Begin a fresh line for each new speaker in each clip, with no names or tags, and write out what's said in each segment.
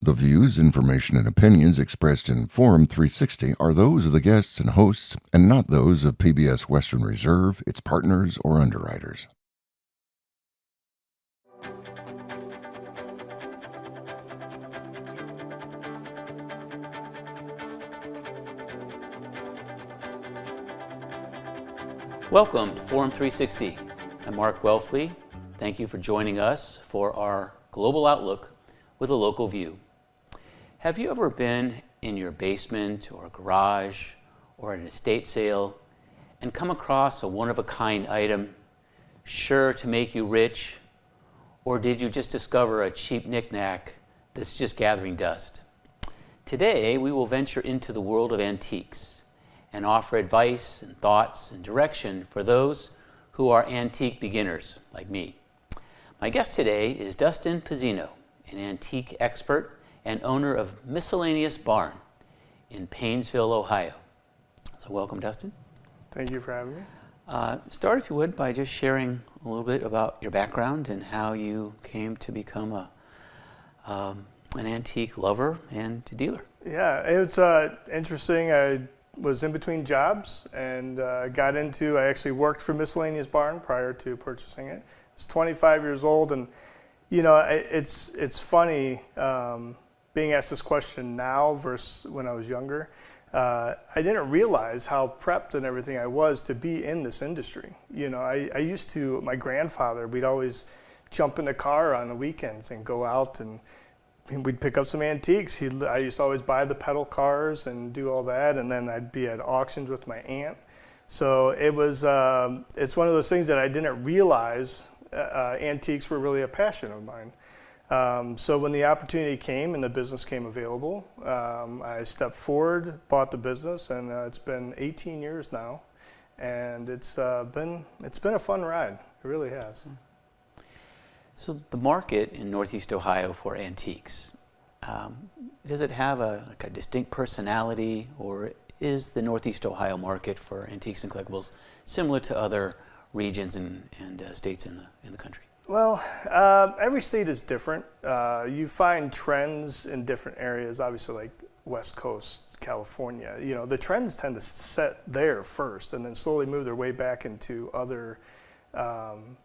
The views, information, and opinions expressed in Forum 360 are those of the guests and hosts and not those of PBS Western Reserve, its partners, or underwriters.
Welcome to Forum 360. I'm Mark Welfley. Thank you for joining us for our global outlook with a local view. Have you ever been in your basement or garage or at an estate sale and come across a one-of-a-kind item sure to make you rich? Or did you just discover a cheap knick-knack that's just gathering dust? Today, we will venture into the world of antiques and offer advice and thoughts and direction for those who are antique beginners like me. My guest today is Dustin Pizzino, an antique expert and owner of Miscellaneous Barn in Paynesville, Ohio. So welcome, Dustin.
Thank you for having me.
Start, if you would, by just sharing a little bit about your background and how you came to become an antique lover and dealer.
Yeah, it's interesting. I was in between jobs and I actually worked for Miscellaneous Barn prior to purchasing it. I was 25 years old, and you know, it's funny being asked this question now versus when I was younger. I didn't realize how prepped and everything I was to be in this industry. You know, I used to, my grandfather, we'd always jump in the car on the weekends and go out and we'd pick up some antiques. I used to always buy the pedal cars and do all that, and then I'd be at auctions with my aunt. So it was, it's one of those things that I didn't realize antiques were really a passion of mine. So when the opportunity came and the business came available, I stepped forward, bought the business, and it's been 18 years now, and it's been a fun ride. It really has.
So the market in Northeast Ohio for antiques, does it have a distinct personality, or is the Northeast Ohio market for antiques and collectibles similar to other regions and states in the country?
Well, every state is different. You find trends in different areas, obviously like West Coast, California. You know, the trends tend to set there first and then slowly move their way back into other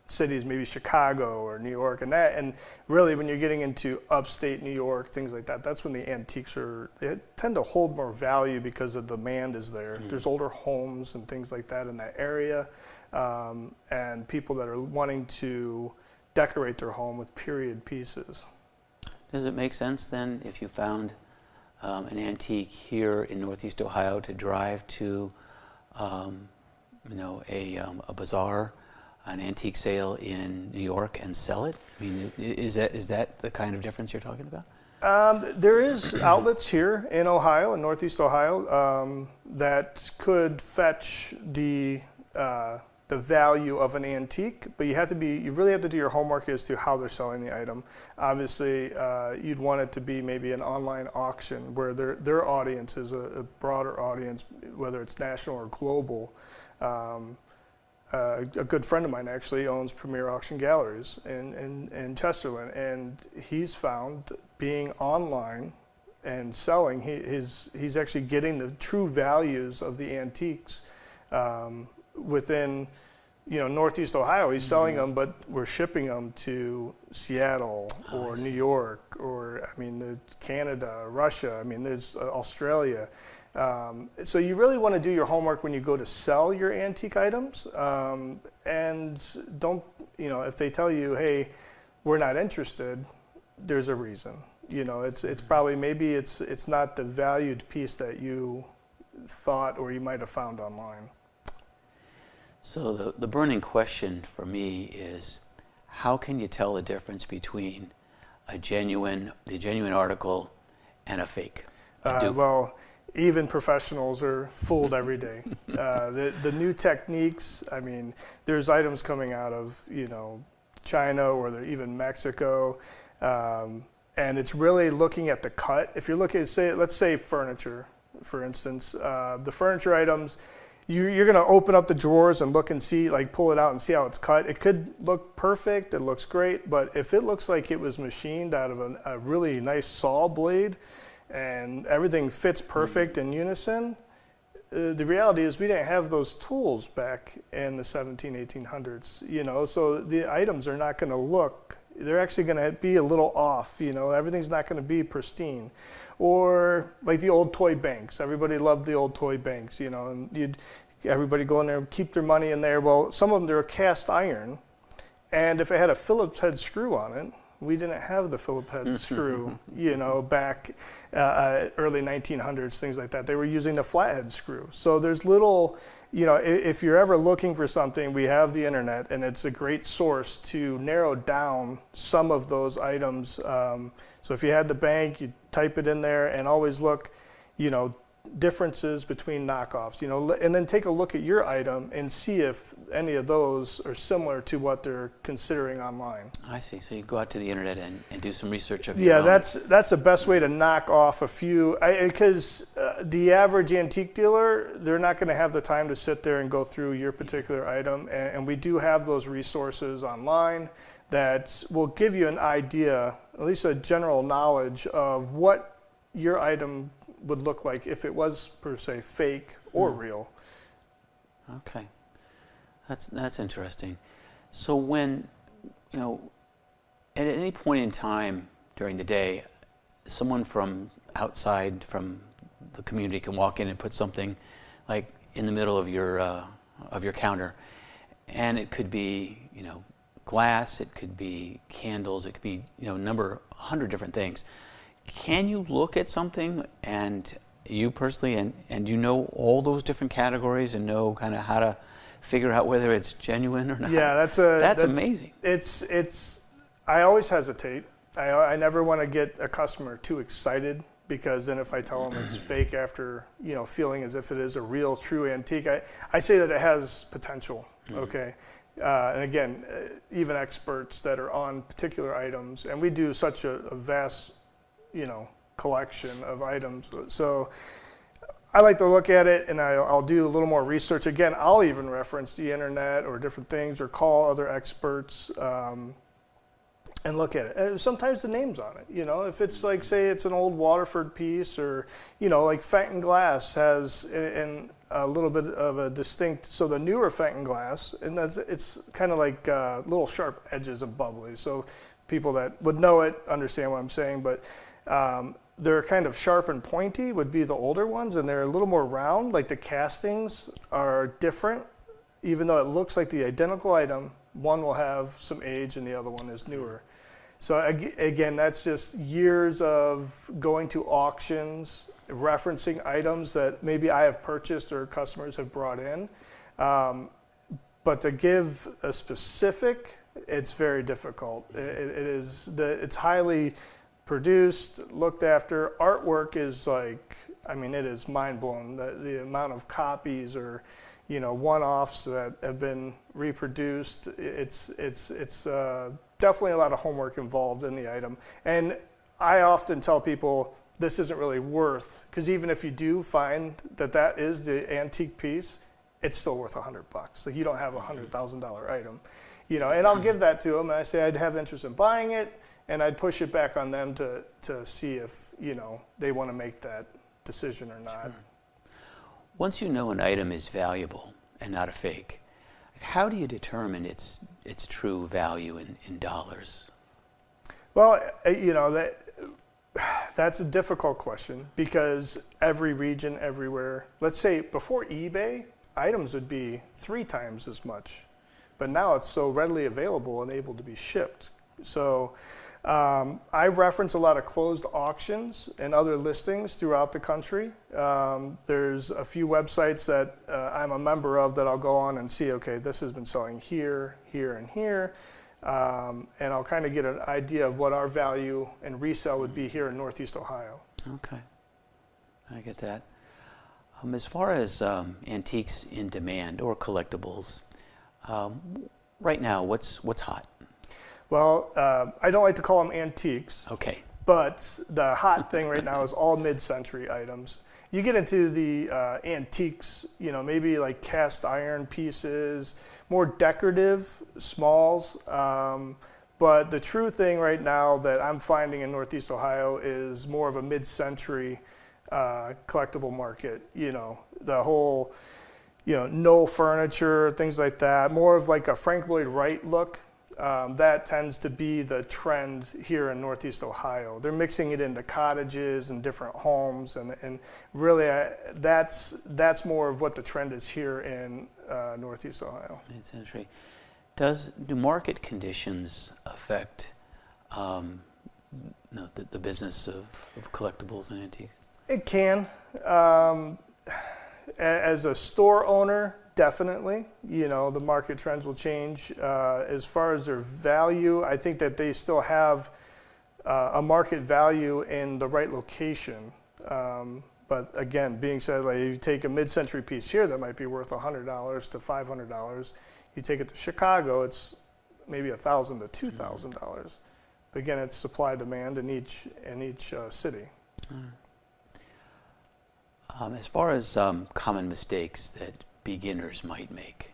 cities, maybe Chicago or New York, and really when you're getting into upstate New York, things like that, that's when the antiques they tend to hold more value because the demand is there. Mm-hmm. There's older homes and things like that in that area, and people that are wanting to decorate their home with period pieces.
Does it make sense then, if you found an antique here in Northeast Ohio, to drive to a bazaar, an antique sale in New York, and sell it? I mean, is that the kind of difference you're talking about?
There is outlets here in Ohio, in Northeast Ohio, that could fetch the value of an antique, but you really have to do your homework as to how they're selling the item. Obviously, you'd want it to be maybe an online auction where their audience is a broader audience, whether it's national or global. A good friend of mine actually owns Premier Auction Galleries in Chesterland, and he's found being online and selling, he's actually getting the true values of the antiques within, Northeast Ohio. He's selling them, but we're shipping them to Seattle or New York or, Canada, Russia, there's Australia. So you really want to do your homework when you go to sell your antique items, and don't, if they tell you, hey, we're not interested, there's a reason. It's probably, maybe it's not the valued piece that you thought or you might have found online.
So the burning question for me is, how can you tell the difference between the genuine article and a fake?
Well, even professionals are fooled every day. The new techniques, there's items coming out of, China or even Mexico, and it's really looking at the cut. If you're looking at, let's say furniture, for instance, the furniture items, you're going to open up the drawers and look and see, like pull it out and see how it's cut. It could look perfect, it looks great, but if it looks like it was machined out of a really nice saw blade and everything fits perfect in unison, the reality is we didn't have those tools back in the 1800s, you know, so the items are not going to look, they're actually going to be a little off, you know, everything's not going to be pristine. Or like the old toy banks. Everybody loved the old toy banks, you know, and everybody go in there and keep their money in there. Well, some of them, they're cast iron, and if it had a Phillips head screw on it, we didn't have the Phillips head screw, you know, back early 1900s, things like that. They were using the flathead screw. So there's little, you know, if you're ever looking for something, we have the internet, and it's a great source to narrow down some of those items. So if you had the bank, you type it in there and always look, you know, differences between knockoffs, you know, and then take a look at your item and see if any of those are similar to what they're considering online.
I see. So you go out to the internet and do some research of your own.
Yeah, that's the best way to knock off a few, because the average antique dealer, they're not going to have the time to sit there and go through your particular item, and we do have those resources online that will give you an idea, at least a general knowledge of what your item would look like if it was per se fake or real.
Okay, that's interesting. So when, you know, at any point in time during the day, someone from outside, from the community, can walk in and put something like in the middle of your counter, and it could be, you know, glass, it could be candles, it could be, you know, 100 different things. Can you look at something, and you personally, and you know all those different categories and know kind of how to figure out whether it's genuine or not?
Yeah, that's
amazing.
It's I always hesitate. I never want to get a customer too excited, because then if I tell them it's fake after, you know, feeling as if it is a real, true antique, I say that it has potential. Okay. And again, even experts that are on particular items, and we do such a vast, you know, collection of items. So I like to look at it, and I'll do a little more research. Again, I'll even reference the internet or different things, or call other experts and look at it. And sometimes the name's on it. You know, if it's like, say it's an old Waterford piece, or, you know, like Fenton Glass has in a little bit of a distinct, so the newer Fenton Glass, and it's kind of like little sharp edges and bubbly. So people that would know it understand what I'm saying, but they're kind of sharp and pointy would be the older ones, and they're a little more round. Like the castings are different, even though it looks like the identical item. One will have some age and the other one is newer. So again, that's just years of going to auctions, referencing items that maybe I have purchased or customers have brought in. But to give a specific, it's very difficult. It's highly produced, looked after. Artwork is like, I mean, it is mind-blowing. The amount of copies or, you know, one-offs that have been reproduced. It's definitely a lot of homework involved in the item. And I often tell people this isn't really worth, because even if you do find that that is the antique piece, it's still worth $100. Like, you don't have a $100,000 item, you know. And I'll give that to them, and I say I'd have interest in buying it, and I'd push it back on them to see if, you know, they want to make that decision or not.
Sure. Once you know an item is valuable and not a fake, how do you determine its true value in dollars?
Well, you know, that's a difficult question, because every region, everywhere, let's say before eBay, items would be 3 times as much, but now it's so readily available and able to be shipped. So I reference a lot of closed auctions and other listings throughout the country. There's a few websites that I'm a member of that I'll go on and see, okay, this has been selling here, here, and here. And I'll kind of get an idea of what our value and resale would be here in Northeast Ohio.
Okay, I get that. As far as antiques in demand or collectibles, right now, what's hot?
Well, I don't like to call them antiques.
Okay.
But the hot thing right now is all mid-century items. You get into the antiques, you know, maybe like cast iron pieces, more decorative, smalls. But the true thing right now that I'm finding in Northeast Ohio is more of a mid-century collectible market. You know, the whole, you know, Knoll furniture, things like that. More of like a Frank Lloyd Wright look. That tends to be the trend here in Northeast Ohio. They're mixing it into cottages and different homes, and really that's more of what the trend is here in Northeast Ohio.
Mid-century. Do market conditions affect the business of collectibles and antiques?
It can. As a store owner, definitely. You know, the market trends will change. As far as their value, I think that they still have a market value in the right location. But again, being said, like if you take a mid-century piece here that might be worth $100 to $500, you take it to Chicago, it's maybe $1,000 to $2,000. But again, it's supply demand in each city.
As far as common mistakes that beginners might make,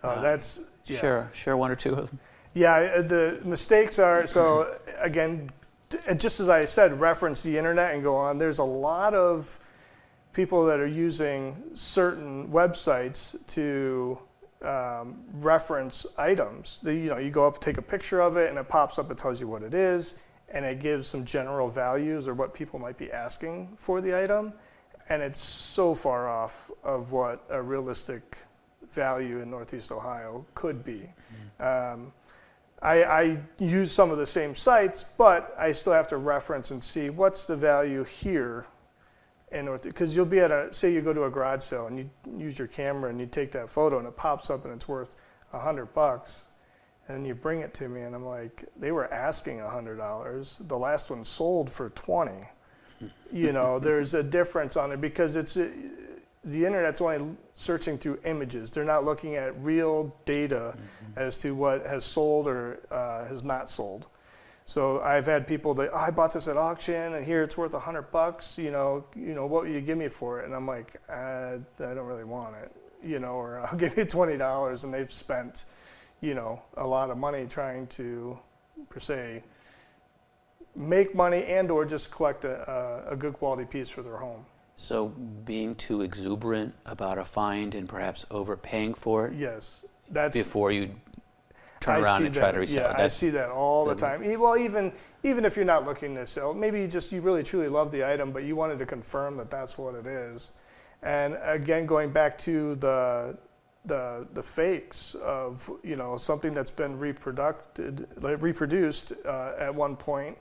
that's yeah.
Share one or two of them.
Yeah, the mistakes are, so again, just as I said, reference the internet and go on. There's a lot of people that are using certain websites to reference items. You go up, take a picture of it, and it pops up, it tells you what it is, and it gives some general values or what people might be asking for the item. And it's so far off of what a realistic value in Northeast Ohio could be. I use some of the same sites, but I still have to reference and see what's the value here in North. Because you'll be at say you go to a garage sale and you use your camera and you take that photo and it pops up and it's worth $100, and you bring it to me and I'm like, they were asking $100. The last one sold for $20. You know, there's a difference on it because the internet's only searching through images. They're not looking at real data as to what has sold or has not sold. So I've had people that, I bought this at auction and here it's worth $100. You know, what will you give me for it? And I'm like, I don't really want it. You know, or I'll give you $20, and they've spent, you know, a lot of money trying to, per se, make money and or just collect a good quality piece for their home.
So being too exuberant about a find and perhaps overpaying for it?
Yes. That's
before you turn around and try to resell it.
I see that all the time. Well, even if you're not looking to sell, maybe you really truly love the item, but you wanted to confirm that that's what it is. And again, going back to the fakes of, you know, something that's been reproduced at one point.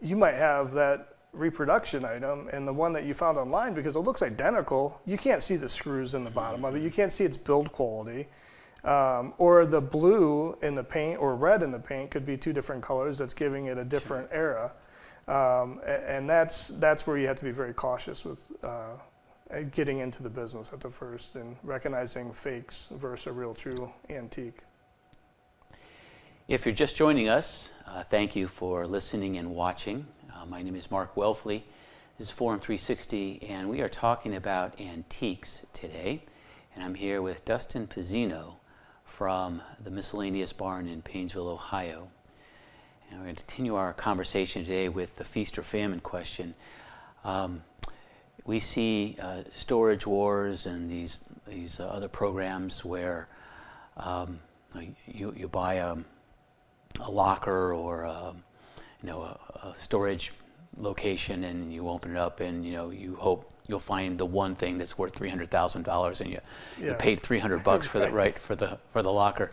You might have that reproduction item and the one that you found online, because it looks identical, you can't see the screws in the bottom of it, you can't see its build quality, or the blue in the paint or red in the paint could be two different colors that's giving it a different era, and that's where you have to be very cautious with getting into the business at the first and recognizing fakes versus a real true antique.
If you're just joining us, thank you for listening and watching. My name is Mark Welfle. This is Forum 360, and we are talking about antiques today. And I'm here with Dustin Pizzino from the Miscellaneous Barn in Painesville, Ohio. And we're going to continue our conversation today with the feast or famine question. We see storage wars and these other programs where you buy a locker or a storage location, and you open it up, and you hope you'll find the one thing that's worth $300,000, and you paid $300 for the locker.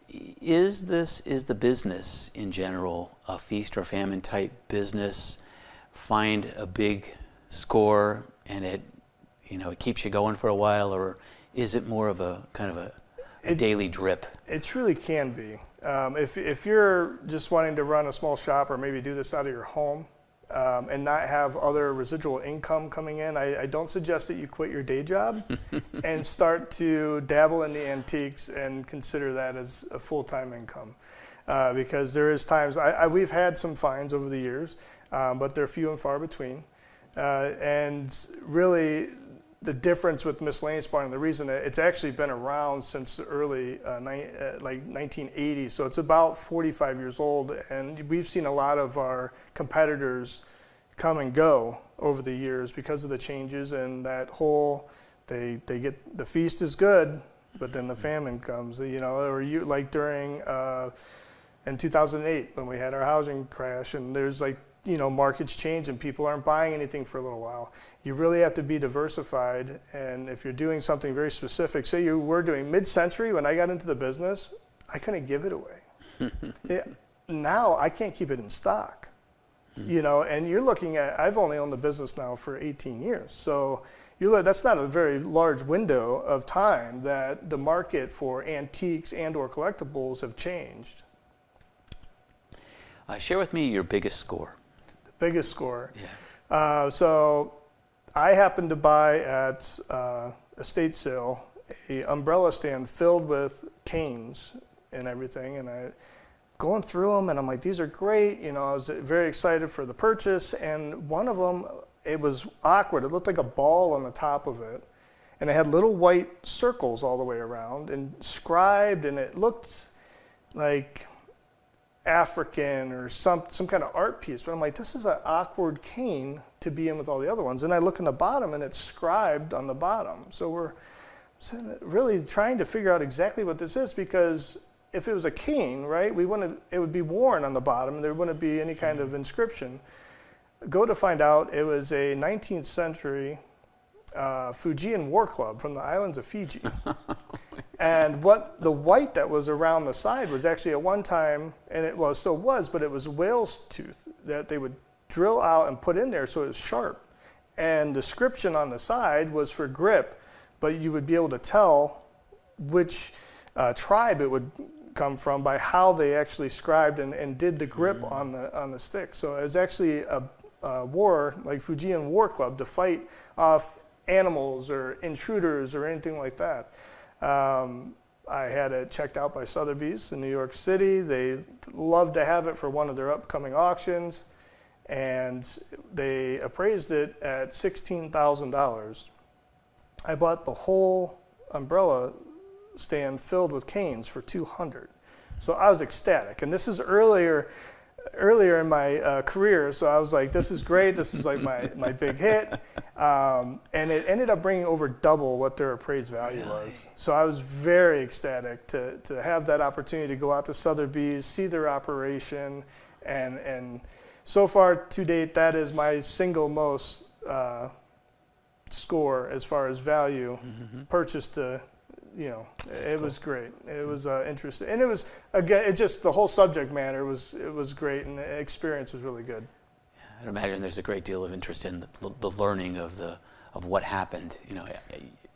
Is the business in general a feast or famine type business? Find a big score and it keeps you going for a while, or is it more of a kind of a daily drip?
It truly can be. If you're just wanting to run a small shop or maybe do this out of your home and not have other residual income coming in, I don't suggest that you quit your day job and start to dabble in the antiques and consider that as a full-time income. because there is times, we've had some fines over the years, but they're few and far between. And really, the difference with miscellaneous barn, the reason it's actually been around since the early like 1980s, so it's about 45 years old, and we've seen a lot of our competitors come and go over the years because of the changes and that whole, they get, the feast is good, but then the famine comes, you know, or you, like during, in 2008 when we had our housing crash, and there's like, you know, markets change and people aren't buying anything for a little while. You really have to be diversified, and if you're doing something very specific, say you were doing mid-century, when I got into the business, I couldn't give it away. Now I can't keep it in stock, you know, and you're looking at, I've only owned the business now for 18 years, so that's not a very large window of time that the market for antiques and or collectibles have changed.
Share with me your biggest score.
Biggest score.
Yeah.
So I happened to buy at estate sale a umbrella stand filled with canes and everything, and I going through them, and I'm like, these are great. You know, I was very excited for the purchase, and one of them, it was awkward. It looked like a ball on the top of it, and it had little white circles all the way around and scribed, and it looked like African or some kind of art piece, but I'm like, this is an awkward cane to be in with all the other ones. And I look in the bottom, and it's scribed on the bottom. So we're really trying to figure out exactly what this is, because if it was a cane, right, it would be worn on the bottom, and there wouldn't be any kind of inscription. Go to find out, it was a 19th century Fijian war club from the islands of Fiji. And what the white that was around the side was actually at one time, and it was, but it was whale's tooth that they would drill out and put in there so it was sharp. And the description on the side was for grip, but you would be able to tell which tribe it would come from by how they actually scribed and did the grip on the stick. So it was actually a war, like Fijian war club, to fight off animals or intruders or anything like that. I had it checked out by Sotheby's in New York City. They loved to have it for one of their upcoming auctions, and they appraised it at $16,000. I bought the whole umbrella stand filled with canes for $200. So I was ecstatic, and this is earlier in my career, so I was like, this is great, this is like my big hit, and it ended up bringing over double what their appraised value was. So I was very ecstatic to have that opportunity to go out to Sotheby's, see their operation, and so far to date, that is my single most score as far as value purchased to. You know, it was great. It was interesting, and it was, again, it just, the whole subject matter was great, and the experience was really good.
I'd imagine there's a great deal of interest in the learning of what happened. You know,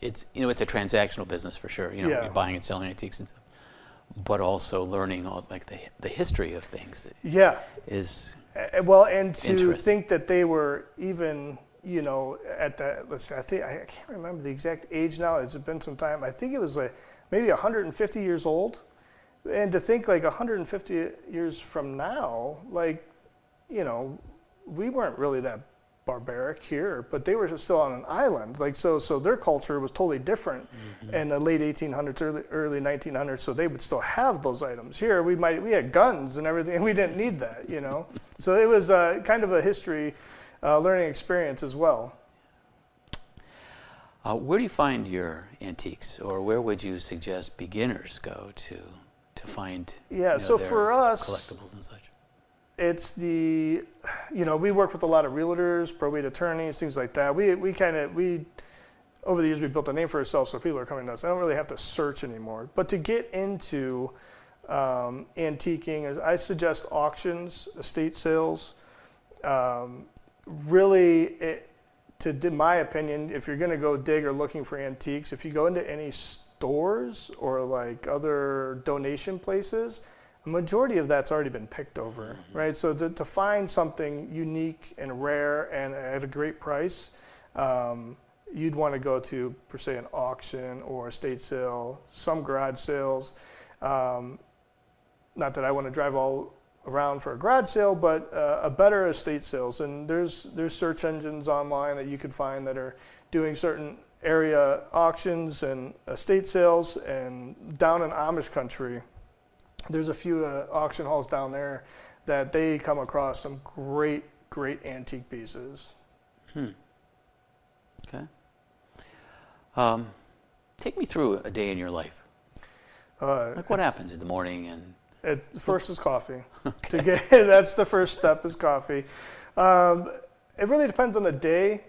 it's a transactional business for sure. You know, you're buying and selling antiques and stuff, but also learning all like the history of things. Is
well, and to think that they were even. You know, at that, let's see, I can't remember the exact age now. It's been some time. I think it was like maybe 150 years old. And to think like 150 years from now, like, you know, we weren't really that barbaric here, but they were still on an island. Like, so their culture was totally different in the late 1800s, early 1900s. So they would still have those items. Here, we had guns and everything, and we didn't need that, you know. So it was kind of a history learning experience as well.
Where do you find your antiques, or where would you suggest beginners go to find
so for us,
collectibles and such?
It's we work with a lot of realtors, probate attorneys, things like that. We over the years we built a name for ourselves, so people are coming to us. I don't really have to search anymore. But to get into antiquing, I suggest auctions, estate sales. Really, in my opinion, if you're going to go dig or looking for antiques, if you go into any stores or like other donation places, the majority of that's already been picked over, right? So to find something unique and rare and at a great price, you'd want to go to, per se, an auction or estate sale, some garage sales. not that I want to drive all around for a garage sale, but a better estate sales. And there's search engines online that you could find that are doing certain area auctions and estate sales. And down in Amish country, there's a few auction halls down there that they come across some great antique pieces.
Okay. Take me through a day in your life. Like what happens in the morning and
First is coffee.
Okay.
That's the first step is coffee. It really depends on the day.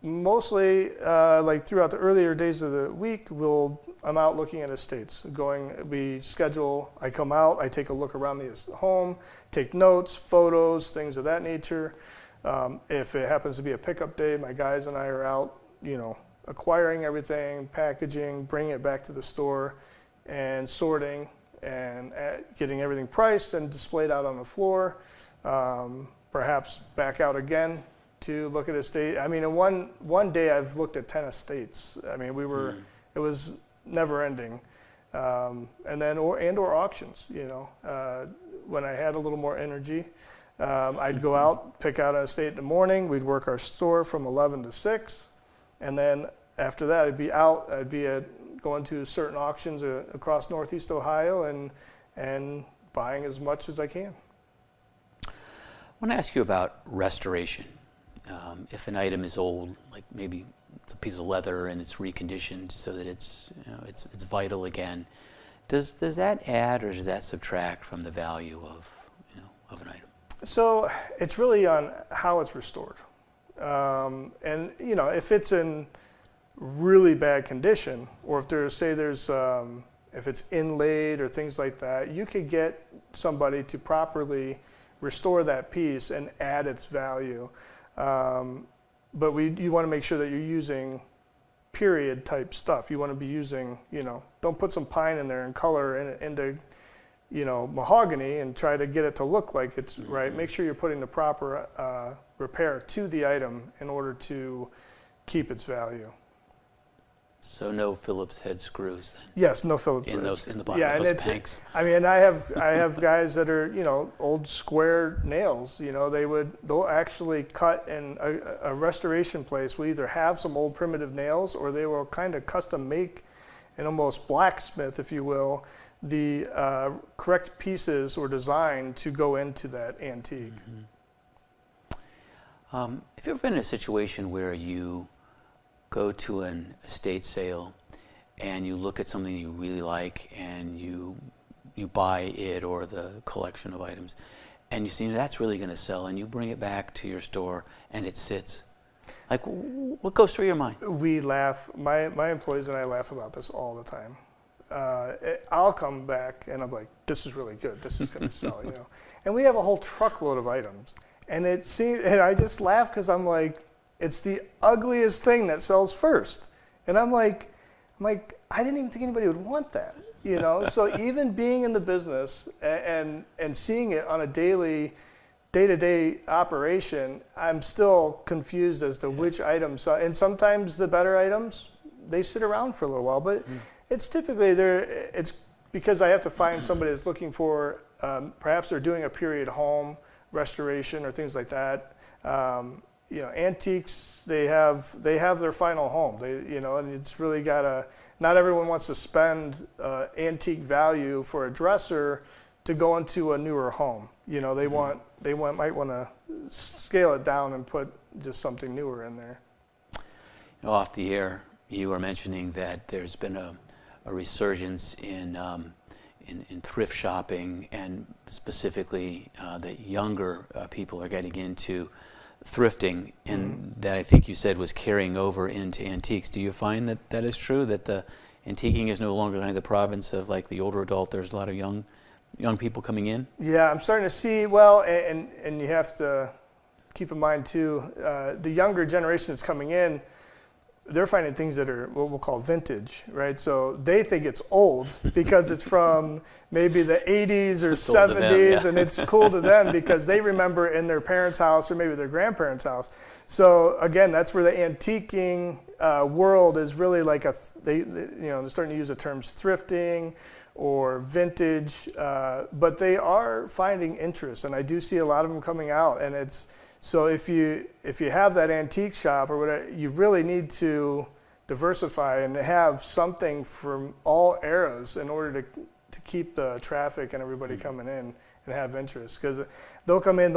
Mostly, like throughout the earlier days of the week, I'm out looking at estates. I come out, I take a look around the home, take notes, photos, things of that nature. If it happens to be a pickup day, my guys and I are out, acquiring everything, packaging, bringing it back to the store, and sorting and getting everything priced and displayed out on the floor. Perhaps back out again to look at estate. I mean, in one day I've looked at 10 estates. I mean, it was never ending. And then or auctions, when I had a little more energy. I'd go out, pick out an estate in the morning. We'd work our store from 11 to 6. And then after that, I'd be going to certain auctions across Northeast Ohio and buying as much as I can.
I want to ask you about restoration. If an item is old, like maybe it's a piece of leather and it's reconditioned so that it's vital again, does that add or does that subtract from the value of an item?
So it's really on how it's restored. And if it's in really bad condition, or if it's inlaid or things like that, you could get somebody to properly restore that piece and add its value. But you want to make sure that you're using period type stuff. You want to be using, don't put some pine in there and color into mahogany and try to get it to look like it's right. Make sure you're putting the proper repair to the item in order to keep its value.
So no Phillips head screws then?
Yes, no Phillips
in
screws.
In the bottom of those tanks.
I mean, I have guys that are old square nails. They'll actually cut in a restoration place will either have some old primitive nails or they will kind of custom make and almost blacksmith, if you will, the correct pieces or design to go into that antique.
Have you ever been in a situation where you go to an estate sale and you look at something you really like and you buy it or the collection of items and you see that's really going to sell and you bring it back to your store and it sits? Like, what goes through your mind?
We laugh. My employees and I laugh about this all the time. I'll come back and I'm like, this is really good. This is going to sell, And we have a whole truckload of items. And I just laugh because I'm like, it's the ugliest thing that sells first. And I'm like, I didn't even think anybody would want that, So even being in the business and seeing it on a day-to-day operation, I'm still confused as to which items. And sometimes the better items, they sit around for a little while. But it's typically it's because I have to find somebody that's looking for, perhaps they're doing a period home restoration or things like that. Antiques, they have their final home. And it's really not everyone wants to spend antique value for a dresser to go into a newer home. They might want to scale it down and put just something newer in there.
Off the air, you were mentioning that there's been a resurgence in thrift shopping, and specifically that younger people are getting into thrifting, and that I think you said was carrying over into antiques. Do you find that is true, that the antiquing is no longer the province of like the older adult? There's a lot of young people coming in? Yeah,
I'm starting to see, well, and you have to keep in mind too, the younger generation that's coming in, they're finding things that are what we'll call vintage, right? So they think it's old because it's from maybe the 80s or 70s, and it's cool to them because they remember in their parents' house or maybe their grandparents' house. So again, that's where the antiquing world is really like they're starting to use the terms thrifting or vintage, but they are finding interest, and I do see a lot of them coming out. And it's so if you have that antique shop or whatever, you really need to diversify and have something from all eras in order to keep the traffic and everybody coming in and have interest. Because they'll come in,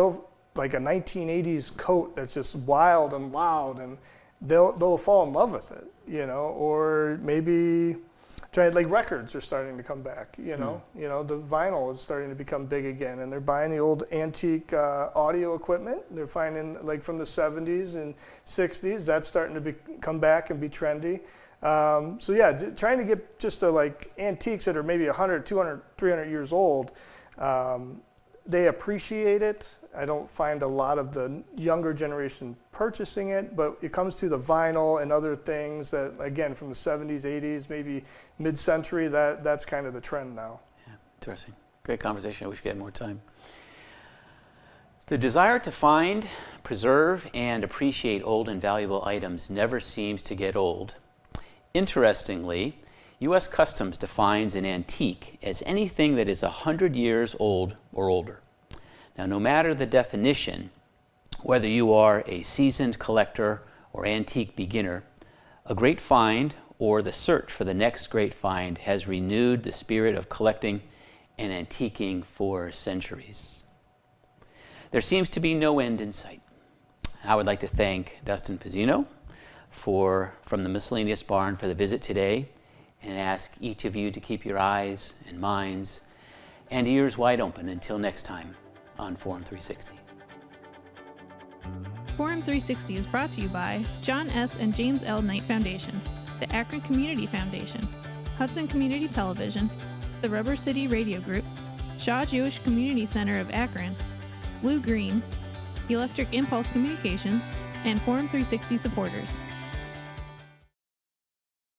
like a 1980s coat that's just wild and loud, and they'll fall in love with it, or maybe like records are starting to come back, the vinyl is starting to become big again, and they're buying the old antique audio equipment. They're finding, like, from the 70s and 60s, that's starting to come back and be trendy. So yeah, trying to get just like antiques that are maybe 100, 200, 300 years old, they appreciate it. I don't find a lot of the younger generation purchasing it, but it comes to the vinyl and other things that, again, from the 70s, 80s, maybe mid-century, that's kind of the trend now.
Yeah, interesting. Great conversation. I wish we had more time. The desire to find, preserve, and appreciate old and valuable items never seems to get old. Interestingly, U.S. Customs defines an antique as anything that is 100 years old or older. Now, no matter the definition, whether you are a seasoned collector or antique beginner, a great find or the search for the next great find has renewed the spirit of collecting and antiquing for centuries. There seems to be no end in sight. I would like to thank Dustin Pizzino from the Miscellaneous Barn for the visit today, and ask each of you to keep your eyes and minds and ears wide open until next time on Forum 360.
Forum 360 is brought to you by John S. and James L. Knight Foundation, the Akron Community Foundation, Hudson Community Television, the Rubber City Radio Group, Shaw Jewish Community Center of Akron, Blue Green, Electric Impulse Communications, and Forum 360 supporters.